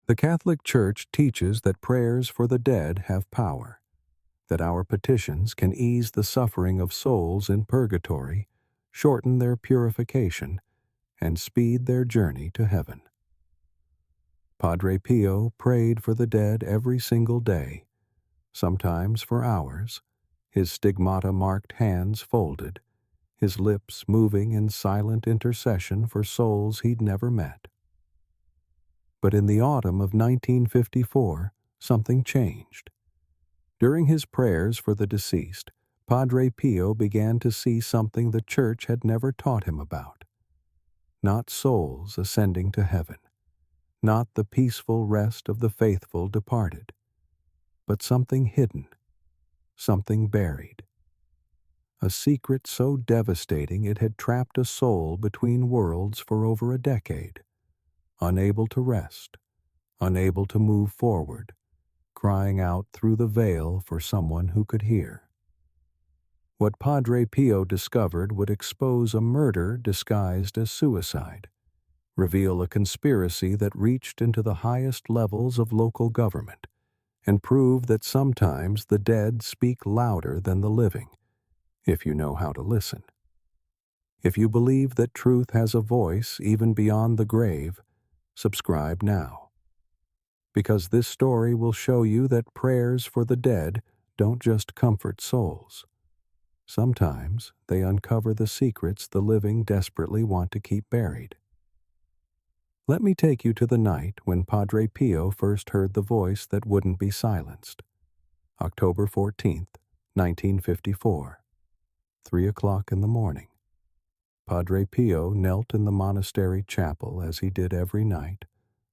The Catholic Church teaches that prayers for the dead have power, that our petitions can ease the suffering of souls in purgatory, shorten their purification, and speed their journey to heaven. Padre Pio prayed for the dead every single day, sometimes for hours, his stigmata-marked hands folded, his lips moving in silent intercession for souls he'd never met. But in the autumn of 1954, something changed. During his prayers for the deceased, Padre Pio began to see something the Church had never taught him about. Not souls ascending to heaven, not the peaceful rest of the faithful departed, but something hidden, something buried. A secret so devastating it had trapped a soul between worlds for over a decade, unable to rest, unable to move forward, crying out through the veil for someone who could hear. What Padre Pio discovered would expose a murder disguised as suicide, reveal a conspiracy that reached into the highest levels of local government, and prove that sometimes the dead speak louder than the living, if you know how to listen. If you believe that truth has a voice even beyond the grave, subscribe now. Because this story will show you that prayers for the dead don't just comfort souls. Sometimes they uncover the secrets the living desperately want to keep buried. Let me take you to the night when Padre Pio first heard the voice that wouldn't be silenced. October 14th, 1954. 3 o'clock in the morning. Padre Pio knelt in the monastery chapel as he did every night,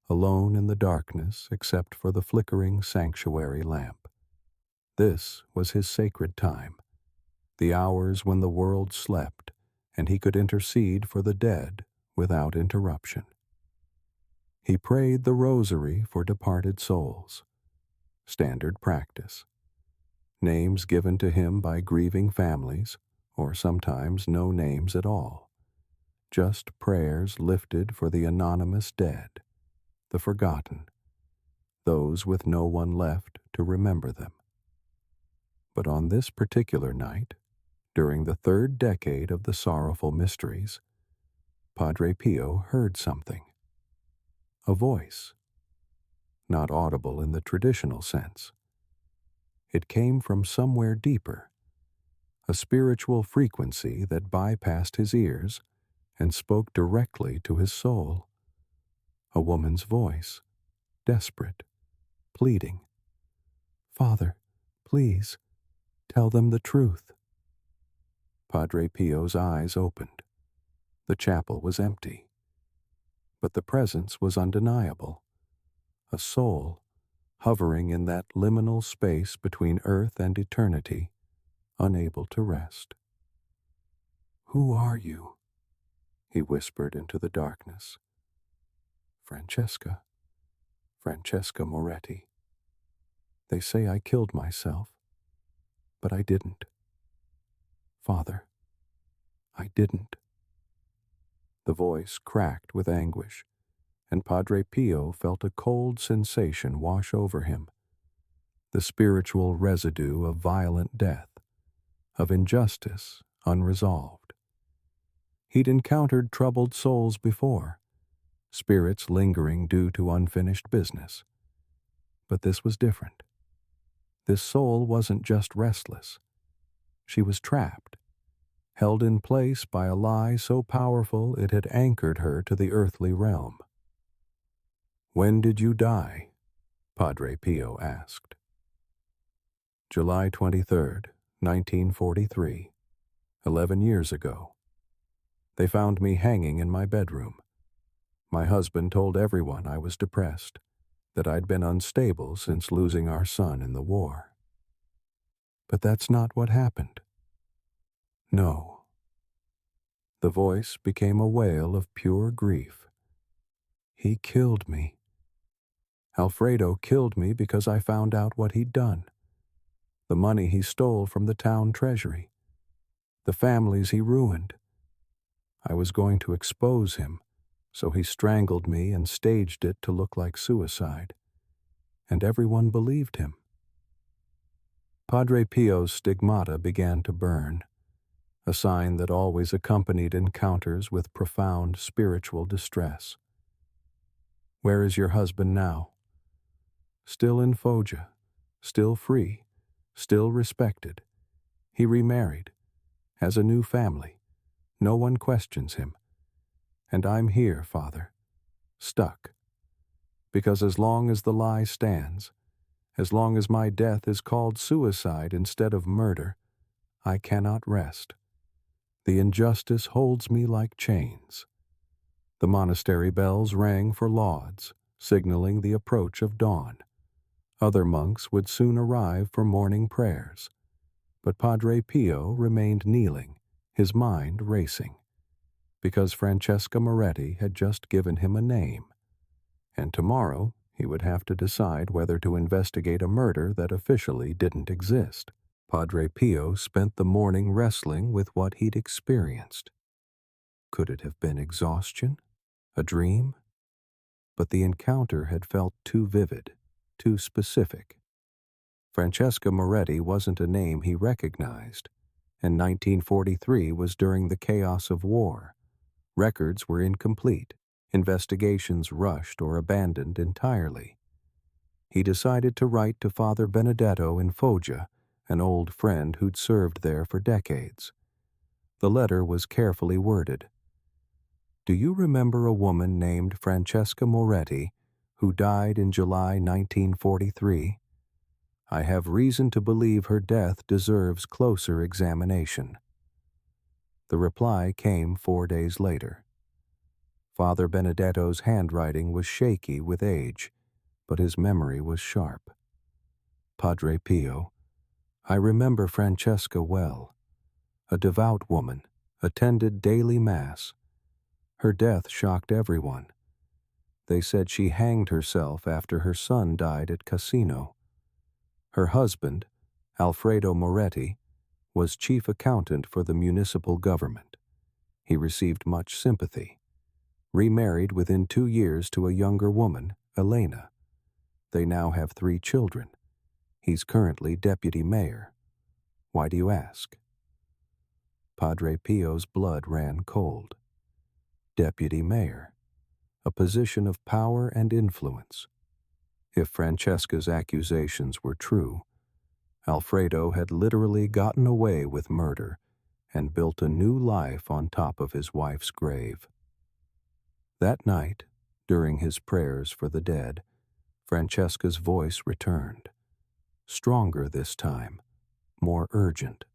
alone in the darkness except for the flickering sanctuary lamp. This was his sacred time, the hours when the world slept and he could intercede for the dead without interruption. He prayed the rosary for departed souls. Standard practice. Names given to him by grieving families, or sometimes no names at all. Just prayers lifted for the anonymous dead, the forgotten, those with no one left to remember them. But on this particular night, during the third decade of the sorrowful mysteries, Padre Pio heard something. A voice, not audible in the traditional sense. It came from somewhere deeper, a spiritual frequency that bypassed his ears and spoke directly to his soul. A woman's voice, desperate, pleading. "Father, please, tell them the truth." Padre Pio's eyes opened. The chapel was empty. But the presence was undeniable. A soul, hovering in that liminal space between earth and eternity, unable to rest. "Who are you?" he whispered into the darkness. Francesca Moretti. They say I killed myself, but I didn't. Father, I didn't." The voice cracked with anguish, and Padre Pio felt a cold sensation wash over him, the spiritual residue of violent death, of injustice unresolved. He'd encountered troubled souls before, spirits lingering due to unfinished business. But this was different. This soul wasn't just restless. She was trapped, held in place by a lie so powerful it had anchored her to the earthly realm. "When did you die?" Padre Pio asked. "July 23rd, 1943, 11 years ago. They found me hanging in my bedroom. My husband told everyone I was depressed, that I'd been unstable since losing our son in the war. But that's not what happened. No." The voice became a wail of pure grief. "He killed me. Alfredo killed me because I found out what he'd done. The money he stole from the town treasury. The families he ruined. I was going to expose him, So he strangled me and staged it to look like suicide, and everyone believed him. Padre Pio's stigmata began to burn, a sign that always accompanied encounters with profound spiritual distress. Where is your husband now? Still in Foggia, still free, still respected. He remarried, has a new family. No one questions him. And I'm here, Father, stuck. Because as long as the lie stands, as long as my death is called suicide instead of murder, I cannot rest. The injustice holds me like chains. The monastery bells rang for lauds, signaling the approach of dawn. Other monks would soon arrive for morning prayers, but Padre Pio remained kneeling, his mind racing, because Francesca Moretti had just given him a name, and tomorrow he would have to decide whether to investigate a murder that officially didn't exist. Padre Pio spent the morning wrestling with what he'd experienced. Could it have been exhaustion? A dream? But the encounter had felt too vivid, too specific. Francesca Moretti wasn't a name he recognized, and 1943 was during the chaos of war. Records were incomplete, investigations rushed or abandoned entirely. He decided to write to Father Benedetto in Foggia, an old friend who'd served there for decades. The letter was carefully worded. Do you remember a woman named Francesca Moretti who died in July 1943? I have reason to believe her death deserves closer examination. The reply came 4 days later. Father Benedetto's handwriting was shaky with age, but his memory was sharp. Padre Pio, I remember Francesca well. A devout woman, attended daily mass. Her death shocked everyone. They said she hanged herself after her son died at Cassino. Her husband, Alfredo Moretti, was chief accountant for the municipal government. He received much sympathy. Remarried within 2 years to a younger woman, Elena. They now have 3 children. He's currently deputy mayor. Why do you ask? Padre Pio's blood ran cold. Deputy mayor, a position of power and influence. If Francesca's accusations were true, Alfredo had literally gotten away with murder and built a new life on top of his wife's grave. That night, during his prayers for the dead, Francesca's voice returned, stronger this time, more urgent.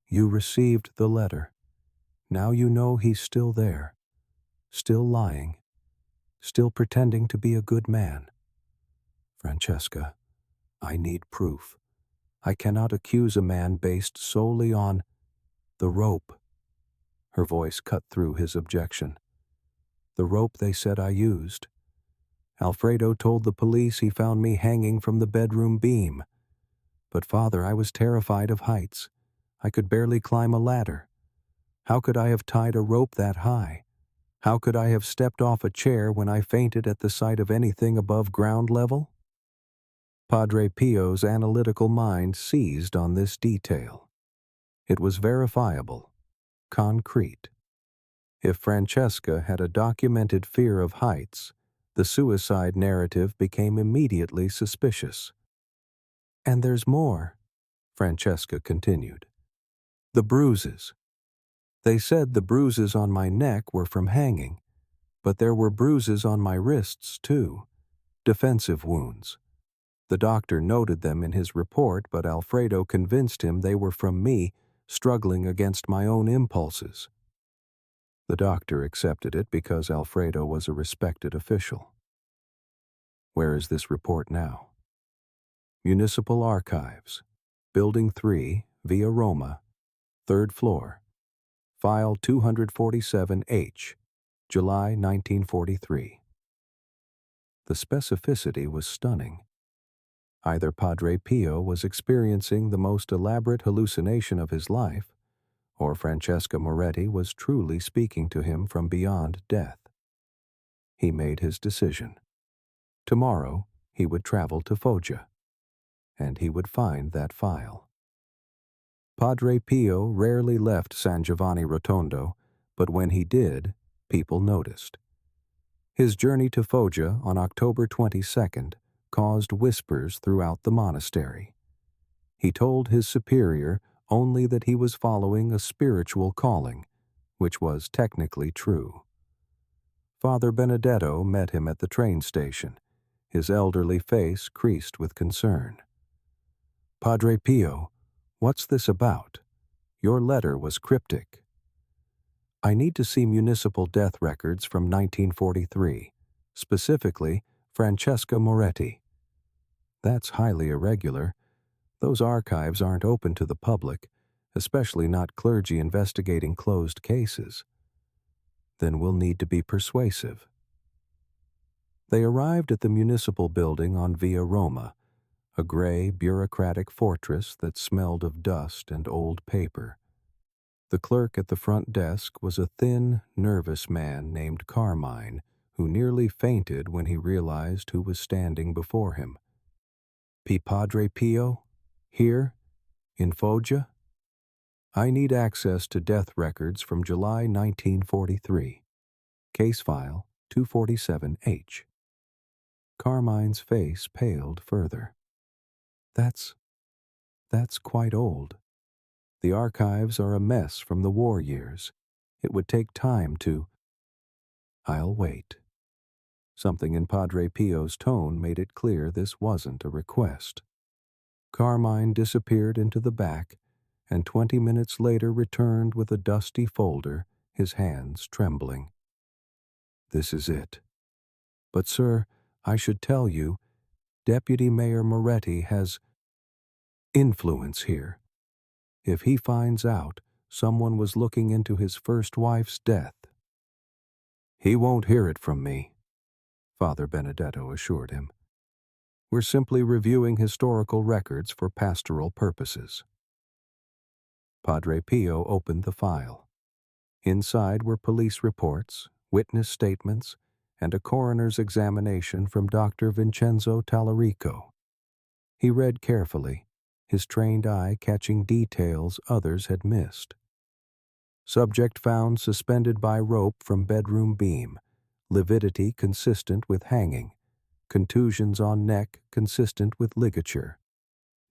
You received the letter. Now you know he's still there, still lying, still pretending to be a good man. Francesca, I need proof. I cannot accuse a man based solely on the rope. Her voice cut through his objection. The rope they said I used. Alfredo told the police he found me hanging from the bedroom beam. But Father, I was terrified of heights. I could barely climb a ladder. How could I have tied a rope that high? How could I have stepped off a chair when I fainted at the sight of anything above ground level? Padre Pio's analytical mind seized on this detail. It was verifiable, concrete. If Francesca had a documented fear of heights, the suicide narrative became immediately suspicious. And there's more, Francesca continued. The bruises. They said the bruises on my neck were from hanging, but there were bruises on my wrists too, defensive wounds. The doctor noted them in his report, but Alfredo convinced him they were from me struggling against my own impulses. The doctor accepted it because Alfredo was a respected official. Where is this report now? Municipal Archives, Building 3, Via Roma, 3rd floor, File 247H, July 1943. The specificity was stunning. Either Padre Pio was experiencing the most elaborate hallucination of his life, or Francesca Moretti was truly speaking to him from beyond death. he made his decision. Tomorrow, he would travel to Foggia, and he would find that file. Padre Pio rarely left San Giovanni Rotondo, but when he did, people noticed. His journey to Foggia on October 22nd caused whispers throughout the monastery. He told his superior only that he was following a spiritual calling, which was technically true. Father Benedetto met him at the train station, his elderly face creased with concern. "Padre Pio, what's this about? Your letter was cryptic." "I need to see municipal death records from 1943, specifically Francesca Moretti." "That's highly irregular. Those archives aren't open to the public, especially not clergy investigating closed cases." "Then we'll need to be persuasive." They arrived at the municipal building on Via Roma, a gray, bureaucratic fortress that smelled of dust and old paper. The clerk at the front desk was a thin, nervous man named Carmine, who nearly fainted when he realized who was standing before him. "Padre Pio? Here? In Foggia? I need access to death records from July 1943. Case file 247H. Carmine's face paled further. That's quite old. The archives are a mess from the war years. It would take time to... "I'll wait." Something in Padre Pio's tone made it clear this wasn't a request. Carmine disappeared into the back, and 20 minutes later returned with a dusty folder, his hands trembling. "This is it. But, sir, I should tell you, Deputy Mayor Moretti has influence here. If he finds out someone was looking into his first wife's death..." "He won't hear it from me," Father Benedetto assured him. "We're simply reviewing historical records for pastoral purposes." Padre Pio opened the file. Inside were police reports, witness statements, and a coroner's examination from Dr. Vincenzo Tallarico. He read carefully, his trained eye catching details others had missed. Subject found suspended by rope from bedroom beam, lividity consistent with hanging, contusions on neck consistent with ligature.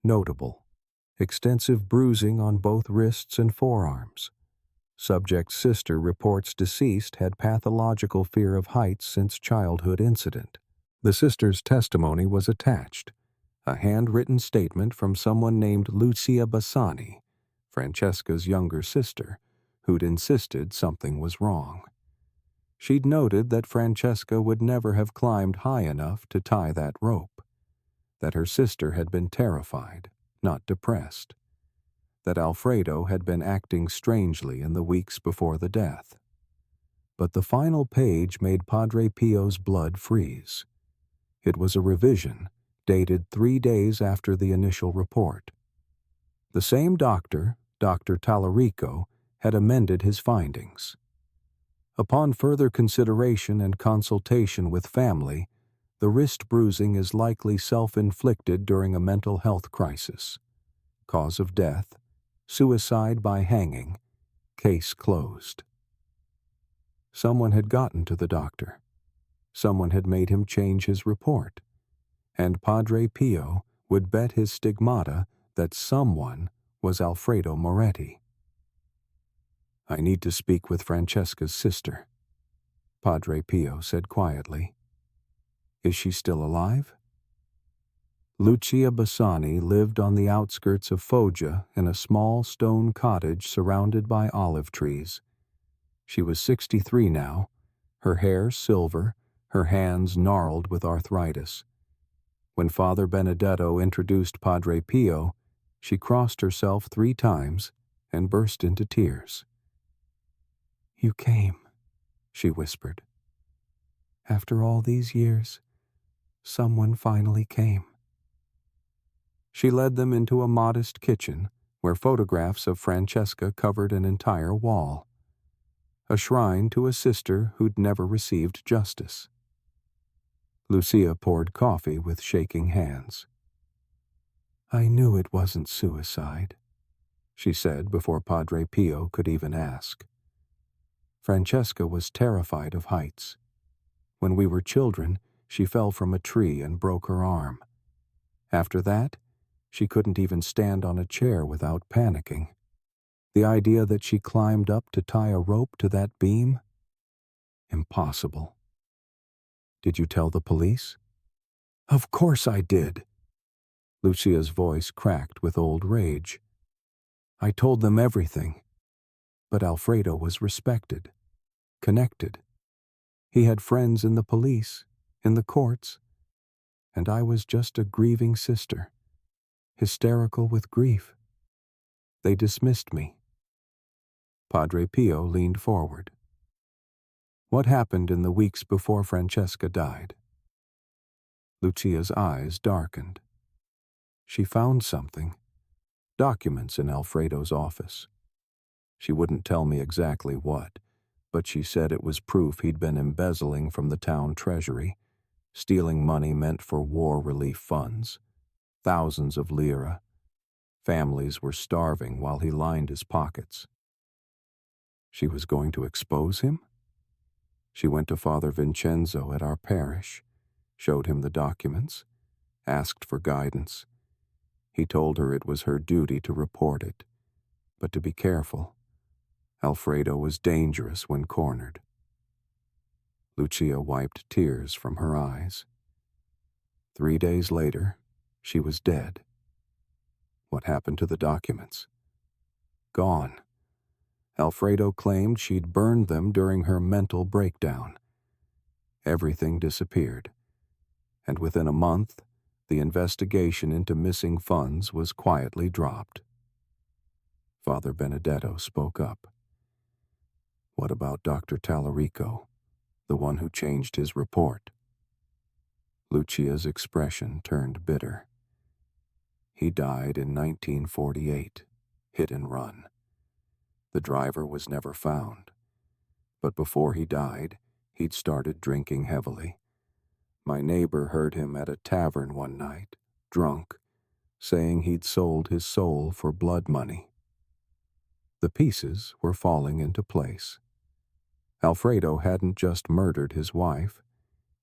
Notable: extensive bruising on both wrists and forearms. Subject's sister reports deceased had pathological fear of heights since childhood incident. The sister's testimony was attached, a handwritten statement from someone named Lucia Bassani, Francesca's younger sister, who'd insisted something was wrong. She'd noted that Francesca would never have climbed high enough to tie that rope, that her sister had been terrified, not depressed, that Alfredo had been acting strangely in the weeks before the death. But the final page made Padre Pio's blood freeze. It was a revision, dated 3 days after the initial report. The same doctor, Dr. Tallarico, had amended his findings. Upon further consideration and consultation with family, the wrist bruising is likely self-inflicted during a mental health crisis. Cause of death: suicide by hanging. Case closed. Someone had gotten to the doctor. Someone had made him change his report. And Padre Pio would bet his stigmata that someone was Alfredo Moretti. "I need to speak with Francesca's sister," Padre Pio said quietly. "Is she still alive?" Lucia Bassani lived on the outskirts of Foggia in a small stone cottage surrounded by olive trees. She was 63 now, her hair silver, her hands gnarled with arthritis. When Father Benedetto introduced Padre Pio, she crossed herself 3 times and burst into tears. "You came," she whispered. "After all these years, someone finally came." She led them into a modest kitchen where photographs of Francesca covered an entire wall. A shrine to a sister who'd never received justice. Lucia poured coffee with shaking hands. "I knew it wasn't suicide," she said before Padre Pio could even ask. "Francesca was terrified of heights. When we were children, she fell from a tree and broke her arm. After that, she couldn't even stand on a chair without panicking. The idea that she climbed up to tie a rope to that beam? Impossible." "Did you tell the police?" "Of course I did." Lucia's voice cracked with old rage. "I told them everything. But Alfredo was respected, connected. He had friends in the police, in the courts, and I was just a grieving sister, hysterical with grief. They dismissed me." Padre Pio leaned forward. "What happened in the weeks before Francesca died?" Lucia's eyes darkened. She found something. Documents in Alfredo's office. She wouldn't tell me exactly what, but she said it was proof he'd been embezzling from the town treasury, stealing money meant for war relief funds. Thousands of lira. Families were starving while he lined his pockets. She was going to expose him? She went to Father Vincenzo at our parish, showed him the documents, asked for guidance. He told her it was her duty to report it, but to be careful. Alfredo was dangerous when cornered. Lucia wiped tears from her eyes. 3 days later, she was dead. What happened to the documents? Gone. Alfredo claimed she'd burned them during her mental breakdown. Everything disappeared, and within a month, the investigation into missing funds was quietly dropped. Father Benedetto spoke up. "What about Dr. Tallarico, the one who changed his report?" Lucia's expression turned bitter. "He died in 1948, hit and run. The driver was never found. But before he died, he'd started drinking heavily. My neighbor heard him at a tavern one night, drunk, saying he'd sold his soul for blood money." The pieces were falling into place. Alfredo hadn't just murdered his wife.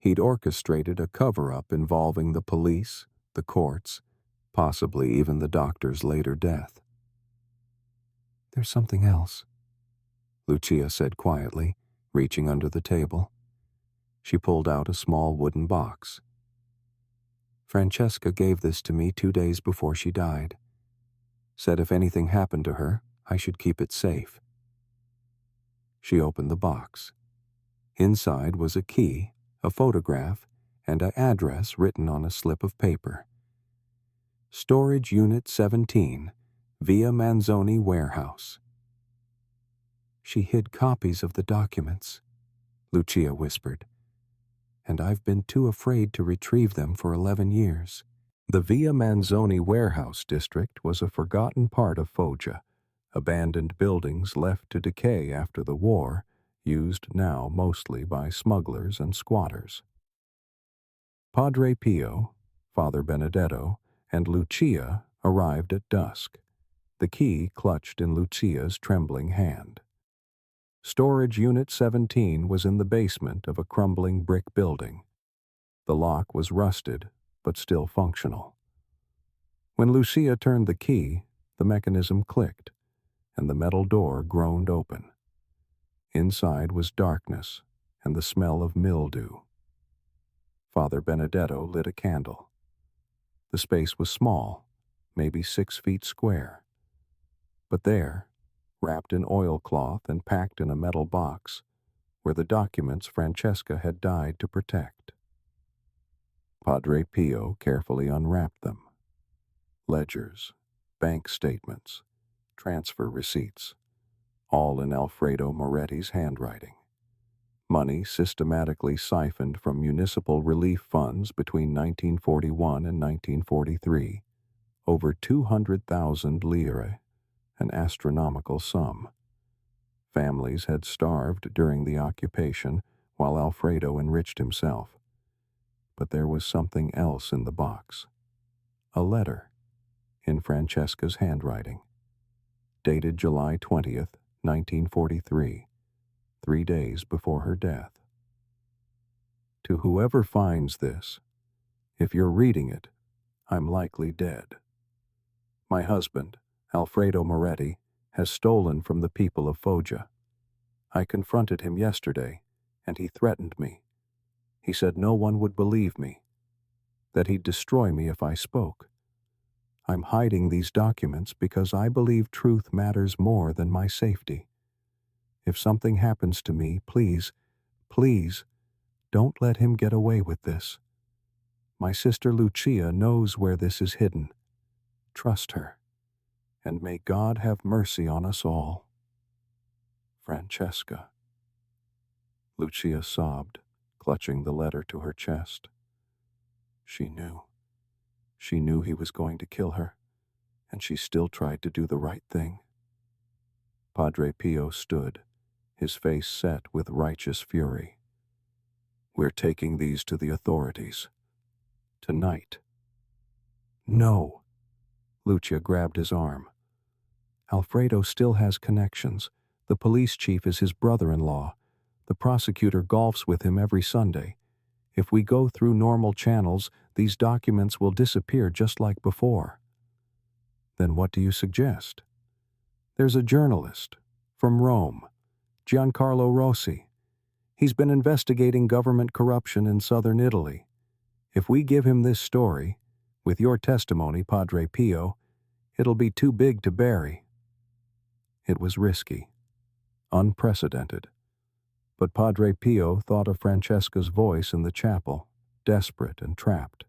He'd orchestrated a cover-up involving the police, the courts, possibly even the doctor's later death. "There's something else," Lucia said quietly, reaching under the table. She pulled out a small wooden box. "Francesca gave this to me 2 days before she died. Said if anything happened to her, I should keep it safe." She opened the box. Inside was a key, a photograph, and an address written on a slip of paper. "Storage Unit 17, Via Manzoni Warehouse." "She hid copies of the documents," Lucia whispered, "and I've been too afraid to retrieve them for 11 years. The Via Manzoni warehouse district was a forgotten part of Foggia, abandoned buildings left to decay after the war, used now mostly by smugglers and squatters. Padre Pio, Father Benedetto, and Lucia arrived at dusk, the key clutched in Lucia's trembling hand. Storage Unit 17 was in the basement of a crumbling brick building. The lock was rusted, but still functional. When Lucia turned the key, the mechanism clicked, and the metal door groaned open. Inside was darkness and the smell of mildew. Father Benedetto lit a candle. The space was small, maybe 6 feet square. But there, wrapped in oilcloth and packed in a metal box, were the documents Francesca had died to protect. Padre Pio carefully unwrapped them. Ledgers, bank statements, transfer receipts, all in Alfredo Moretti's handwriting. Money systematically siphoned from municipal relief funds between 1941 and 1943, over 200,000 lire, an astronomical sum. Families had starved during the occupation while Alfredo enriched himself. But there was something else in the box. A letter, in Francesca's handwriting, dated July 20th, 1943, 3 days before her death. To whoever finds this, if you're reading it, I'm likely dead. My husband, Alfredo Moretti, has stolen from the people of Foggia. I confronted him yesterday, and he threatened me. He said no one would believe me, that he'd destroy me if I spoke. I'm hiding these documents because I believe truth matters more than my safety. If something happens to me, please, please, don't let him get away with this. My sister Lucia knows where this is hidden. Trust her, and may God have mercy on us all. Francesca. Lucia sobbed, clutching the letter to her chest. She knew. She knew he was going to kill her, and she still tried to do the right thing. Padre Pio stood, his face set with righteous fury. We're taking these to the authorities. Tonight. No. Lucia grabbed his arm. Alfredo still has connections. The police chief is his brother-in-law. The prosecutor golfs with him every Sunday. If we go through normal channels, these documents will disappear just like before. Then what do you suggest? There's a journalist from Rome, Giancarlo Rossi. He's been investigating government corruption in southern Italy. If we give him this story, with your testimony, Padre Pio, it'll be too big to bury. It was risky, unprecedented. But Padre Pio thought of Francesca's voice in the chapel, desperate and trapped.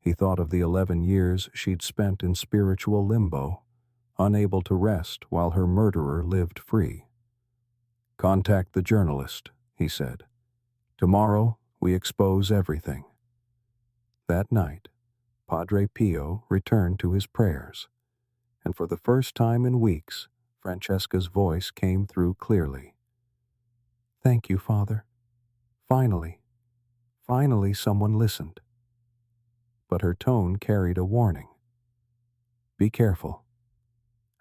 He thought of the 11 years she'd spent in spiritual limbo, unable to rest while her murderer lived free. Contact the journalist, he said. Tomorrow we expose everything. That night, Padre Pio returned to his prayers, and for the first time in weeks, Francesca's voice came through clearly. Thank you, Father. Finally someone listened. But her tone carried a warning. Be careful.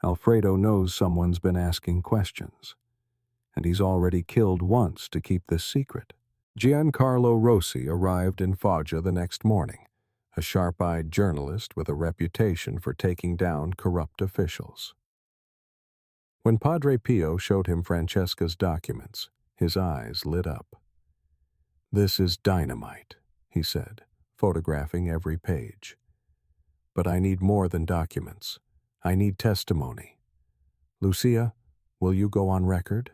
Alfredo knows someone's been asking questions, and he's already killed once to keep this secret. Giancarlo Rossi arrived in Foggia the next morning, a sharp-eyed journalist with a reputation for taking down corrupt officials. When Padre Pio showed him Francesca's documents, his eyes lit up. This is dynamite, he said, photographing every page. But I need more than documents. I need testimony. Lucia, will you go on record?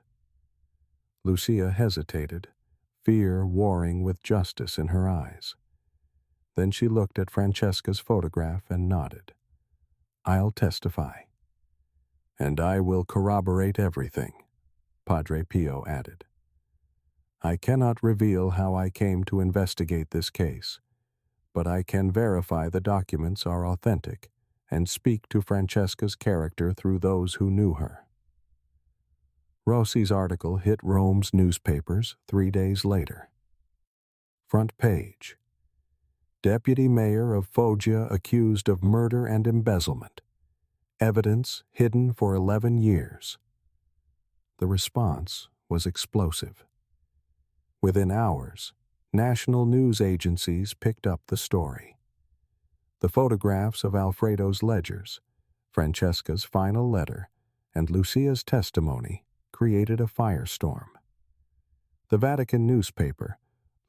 Lucia hesitated, fear warring with justice in her eyes. Then she looked at Francesca's photograph and nodded. I'll testify. And I will corroborate everything, Padre Pio added. I cannot reveal how I came to investigate this case, but I can verify the documents are authentic and speak to Francesca's character through those who knew her. Rossi's article hit Rome's newspapers 3 days later. Front page. Deputy Mayor of Foggia accused of murder and embezzlement. Evidence hidden for 11 years. The response was explosive. Within hours, national news agencies picked up the story. The photographs of Alfredo's ledgers, Francesca's final letter, and Lucia's testimony created a firestorm. The Vatican newspaper,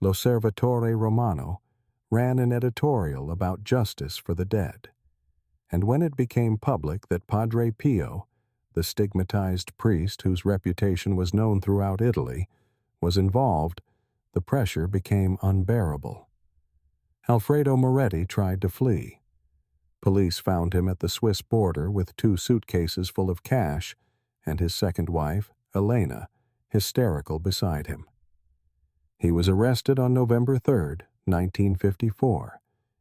L'Osservatore Romano, ran an editorial about justice for the dead. And when it became public that Padre Pio, the stigmatized priest whose reputation was known throughout Italy, was involved, the pressure became unbearable. Alfredo Moretti tried to flee. Police found him at the Swiss border with 2 suitcases full of cash and his second wife, Elena, hysterical beside him. He was arrested on November 3, 1954,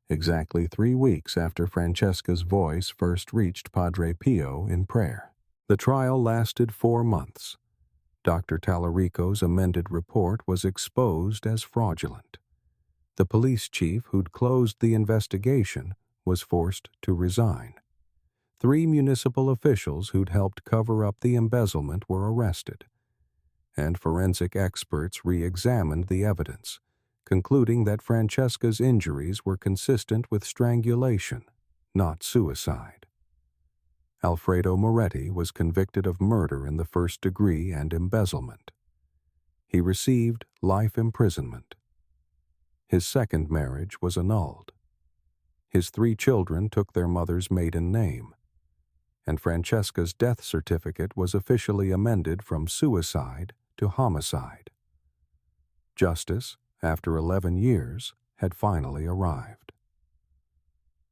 exactly 3 weeks after Francesca's voice first reached Padre Pio in prayer. The trial lasted 4 months. Dr. Tallarico's amended report was exposed as fraudulent. The police chief who'd closed the investigation was forced to resign. 3 municipal officials who'd helped cover up the embezzlement were arrested, and forensic experts re-examined the evidence, concluding that Francesca's injuries were consistent with strangulation, not suicide. Alfredo Moretti was convicted of murder in the first degree and embezzlement. He received life imprisonment. His second marriage was annulled. His 3 children took their mother's maiden name, and Francesca's death certificate was officially amended from suicide to homicide. Justice, after 11 years, had finally arrived.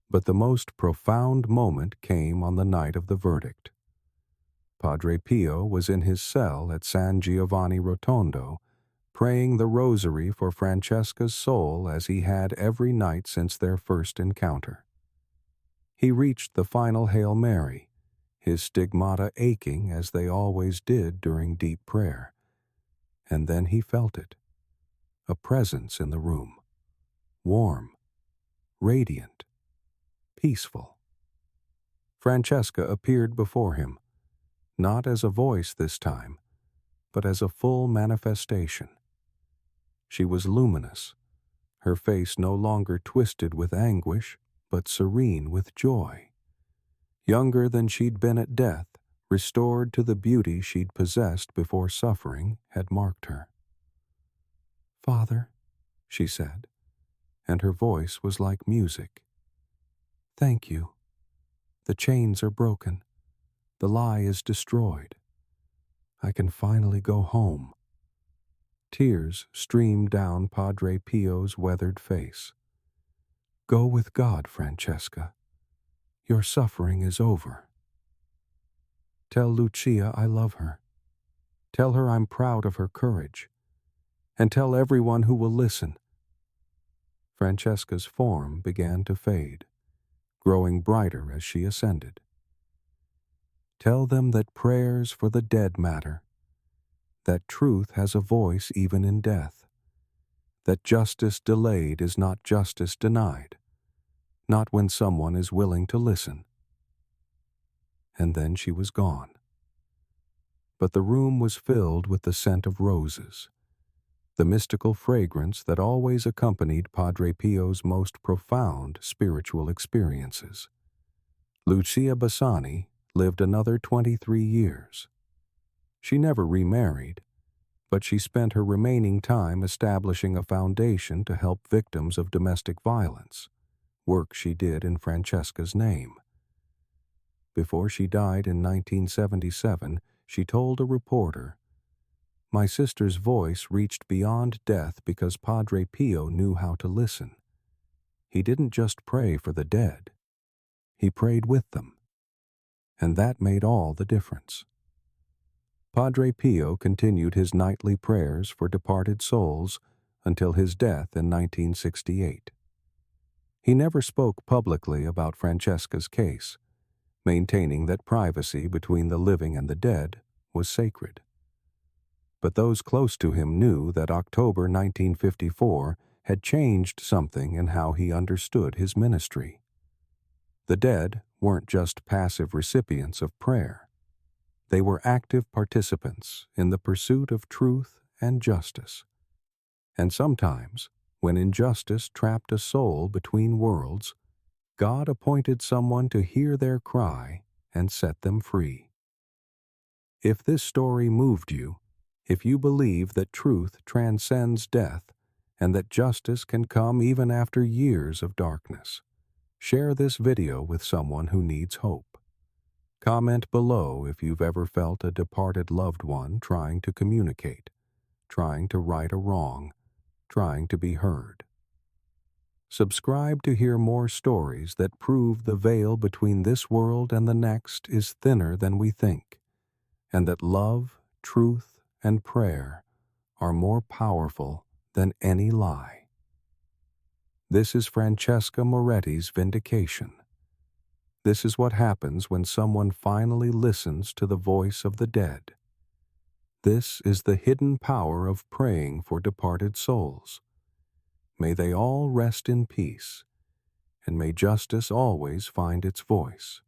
But the most profound moment came on the night of the verdict. Padre Pio was in his cell at San Giovanni Rotondo, praying the rosary for Francesca's soul as he had every night since their first encounter. He reached the final Hail Mary, his stigmata aching as they always did during deep prayer. And then he felt it, a presence in the room, warm, radiant, peaceful. Francesca appeared before him, not as a voice this time, but as a full manifestation. She was luminous, her face no longer twisted with anguish, but serene with joy. Younger than she'd been at death, restored to the beauty she'd possessed before suffering had marked her. "Father," she said, and her voice was like music. "Thank you. The chains are broken. The lie is destroyed. I can finally go home." Tears streamed down Padre Pio's weathered face. "Go with God, Francesca. Your suffering is over. Tell Lucia I love her. Tell her I'm proud of her courage. And tell everyone who will listen." Francesca's form began to fade, growing brighter as she ascended. "Tell them that prayers for the dead matter, that truth has a voice even in death, that justice delayed is not justice denied, not when someone is willing to listen." And then she was gone. But the room was filled with the scent of roses, the mystical fragrance that always accompanied Padre Pio's most profound spiritual experiences. Lucia Bassani lived another 23 years. She never remarried, but she spent her remaining time establishing a foundation to help victims of domestic violence, work she did in Francesca's name. Before she died in 1977, she told a reporter, "My sister's voice reached beyond death because Padre Pio knew how to listen. He didn't just pray for the dead. He prayed with them. And that made all the difference." Padre Pio continued his nightly prayers for departed souls until his death in 1968. He never spoke publicly about Francesca's case, maintaining that privacy between the living and the dead was sacred. But those close to him knew that October 1954 had changed something in how he understood his ministry. The dead weren't just passive recipients of prayer. They were active participants in the pursuit of truth and justice. And sometimes, when injustice trapped a soul between worlds, God appointed someone to hear their cry and set them free. If this story moved you, if you believe that truth transcends death and that justice can come even after years of darkness, share this video with someone who needs hope. Comment below if you've ever felt a departed loved one trying to communicate, trying to right a wrong, trying to be heard. Subscribe to hear more stories that prove the veil between this world and the next is thinner than we think, and that love, truth, and prayer are more powerful than any lie. This is Francesca Moretti's vindication. This is what happens when someone finally listens to the voice of the dead. This is the hidden power of praying for departed souls. May they all rest in peace, and may justice always find its voice.